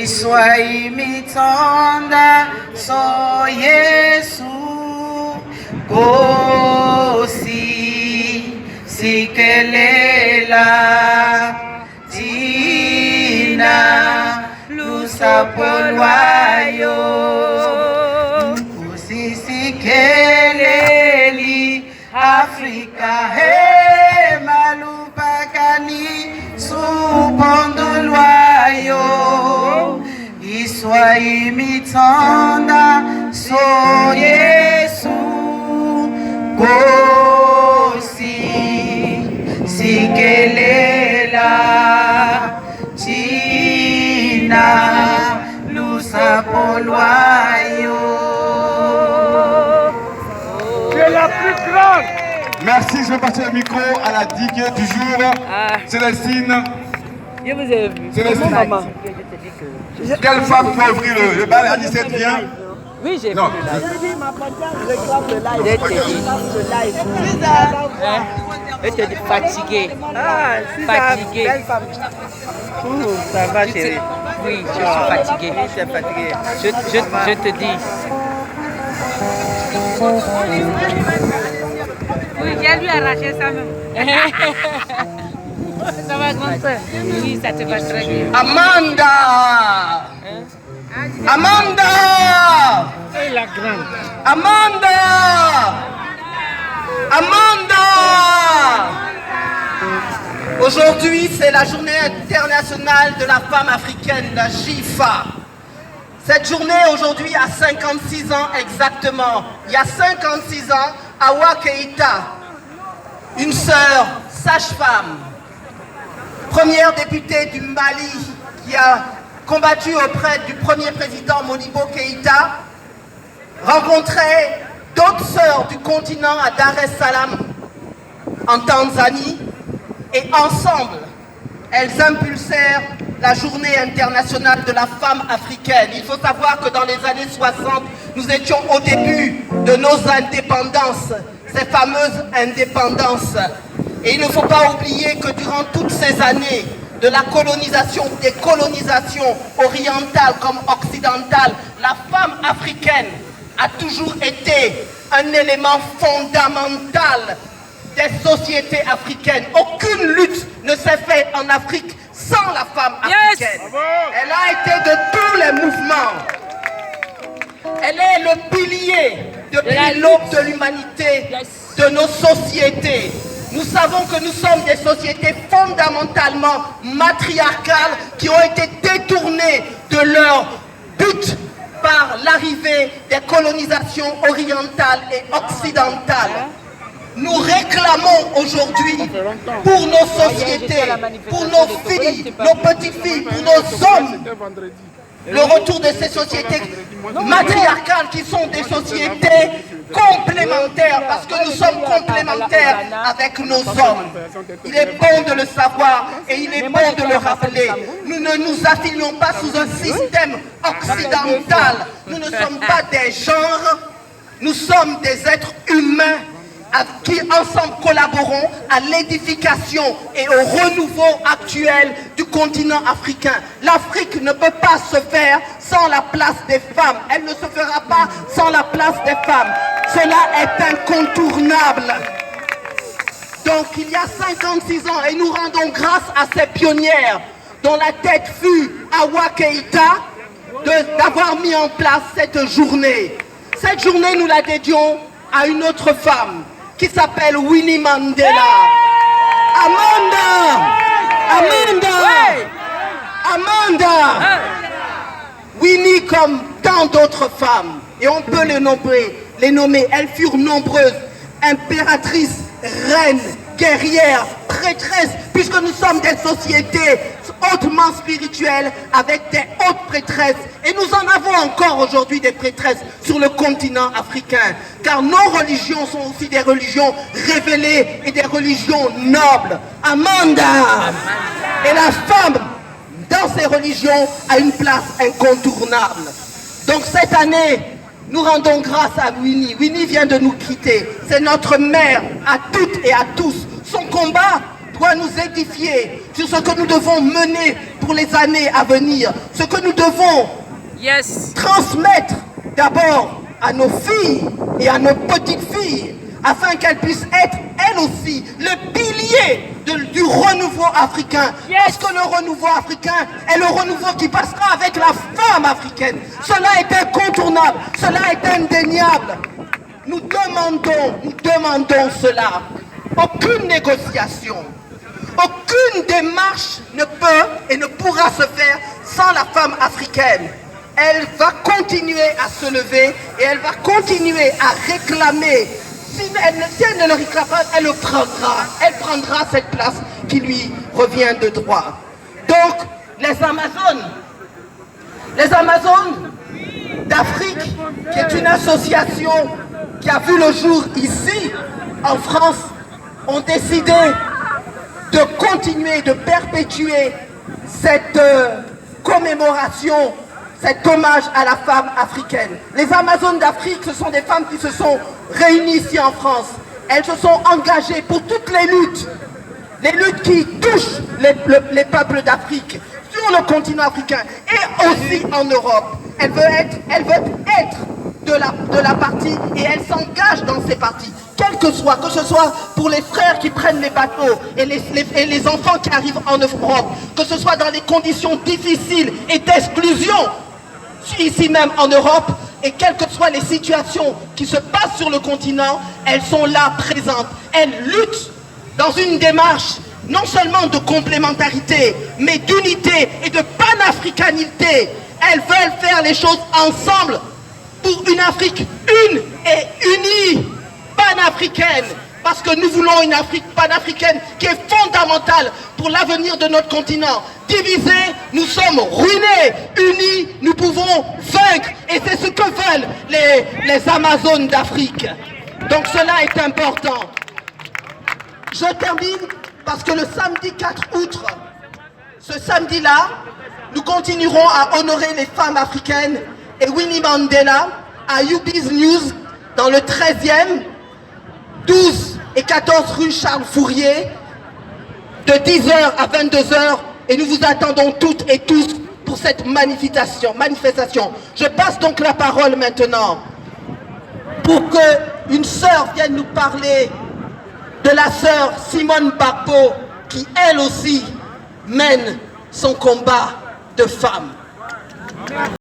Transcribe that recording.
Iswa imitanda so Yesu Kosi sikelela Tina lusapolwayo Kosi sikeleli Afrika he malupakani supondolwayo Iswa imitanda so Yesu Kosi sikelela China lusapolwayo. Tu es la plus grande. Merci, je vais passer le micro à la digue du jour. Célestine. Je vous ai vu. Célestine. Maman. Quelle femme peut ouvrir le bal à 17 vient? Oui, j'ai vu Non. le live. Je te dis fatigué. Fatigué. Ça va chérie? Oui, je suis fatigué. Je te dis. Oui, j'ai lui arraché ça même. Ça va, grand frère? Oui, ça te va très bien. Amanda! Amanda! Et la grande. Amanda! Amanda! Aujourd'hui, c'est la journée internationale de la femme africaine, la JIFA. Cette journée, aujourd'hui, a 56 ans exactement. Il y a 56 ans, Awa Keïta, une sœur sage-femme, première députée du Mali qui a combattu auprès du premier président Modibo Keïta, rencontrait d'autres sœurs du continent à Dar es Salaam, en Tanzanie, et ensemble, elles impulsèrent la journée internationale de la femme africaine. Il faut savoir que dans les années 60, nous étions au début de nos indépendances, ces fameuses indépendances. Et il ne faut pas oublier que durant toutes ces années de la colonisation, des colonisations orientales comme occidentales, la femme africaine a toujours été un élément fondamental des sociétés africaines. Aucune lutte ne s'est faite en Afrique sans la femme africaine. Elle a été de tous les mouvements. Elle est le pilier depuis l'aube de l'humanité de nos sociétés. Nous savons que nous sommes des sociétés fondamentalement matriarcales qui ont été détournées de leur but par l'arrivée des colonisations orientales et occidentales. Nous réclamons aujourd'hui pour nos sociétés, pour nos filles, nos petites-filles, pour nos hommes, le retour de ces sociétés matriarcales qui sont des sociétés complémentaires, parce que nous sommes complémentaires avec nos hommes. Il est bon de le savoir et il est bon de le rappeler. Nous ne nous affilions pas sous un système occidental. Nous ne sommes pas des genres, nous sommes des êtres humains qui ensemble collaborons à l'édification et au renouveau actuel du continent africain. L'Afrique ne peut pas se faire sans la place des femmes. Elle ne se fera pas sans la place des femmes. Cela est incontournable. Donc il y a 56 ans, et nous rendons grâce à ces pionnières dont la tête fut Awa Keïta d'avoir mis en place cette journée. Cette journée, nous la dédions à une autre femme qui s'appelle Winnie Mandela. Amanda! Amanda! Winnie, comme tant d'autres femmes, et on peut les nommer, elles furent nombreuses, impératrices, reines, guerrières, prêtresses, puisque nous sommes des sociétés hautement spirituelles avec des hautes prêtresses. Et nous en avons encore aujourd'hui des prêtresses sur le continent africain. Car nos religions sont aussi des religions révélées et des religions nobles. Amanda! Et la femme, dans ces religions, a une place incontournable. Donc cette année, nous rendons grâce à Winnie. Winnie vient de nous quitter. C'est notre mère à toutes et à tous. Son combat doit nous édifier sur ce que nous devons mener pour les années à venir, ce que nous devons transmettre d'abord à nos filles et à nos petites filles, afin qu'elles puissent être, elles aussi, le pilier du renouveau africain. Parce que le renouveau africain est le renouveau qui passera avec la femme africaine. Cela est incontournable, cela est indéniable. Nous demandons cela. Aucune négociation, aucune démarche ne peut et ne pourra se faire sans la femme africaine. Elle va continuer à se lever et elle va continuer à réclamer. Si elle ne le réclame pas, elle le prendra. Elle prendra cette place qui lui revient de droit. Donc, les Amazones d'Afrique, qui est une association qui a vu le jour ici, en France, ont décidé de continuer, de perpétuer cette commémoration, cet hommage à la femme africaine. Les Amazones d'Afrique, ce sont des femmes qui se sont réunies ici en France. Elles se sont engagées pour toutes les luttes qui touchent les peuples d'Afrique, sur le continent africain et aussi en Europe. Elles veulent être de la partie et elles s'engagent dans ces partis, quel que ce soit pour les frères qui prennent les bateaux et les enfants qui arrivent en Europe, que ce soit dans les conditions difficiles et d'exclusion, ici même en Europe, et quelles que soient les situations qui se passent sur le continent, elles sont là présentes. Elles luttent dans une démarche non seulement de complémentarité, mais d'unité et de panafricanité. Elles veulent faire les choses ensemble pour une Afrique une et unie, panafricaine. Parce que nous voulons une Afrique panafricaine qui est fondamentale pour l'avenir de notre continent. Divisés, nous sommes ruinés. Unis, nous pouvons vaincre. Et c'est ce que veulent les Amazones d'Afrique. Donc cela est important. Je termine parce que le samedi 4 août, ce samedi-là, nous continuerons à honorer les femmes africaines et Winnie Mandela à UB's News dans le 13e, 12 et 14 rue Charles Fourier, de 10h à 22h, et nous vous attendons toutes et tous pour cette manifestation. Je passe donc la parole maintenant pour qu'une sœur vienne nous parler de la sœur Simone Bagbo, qui elle aussi mène son combat de femme.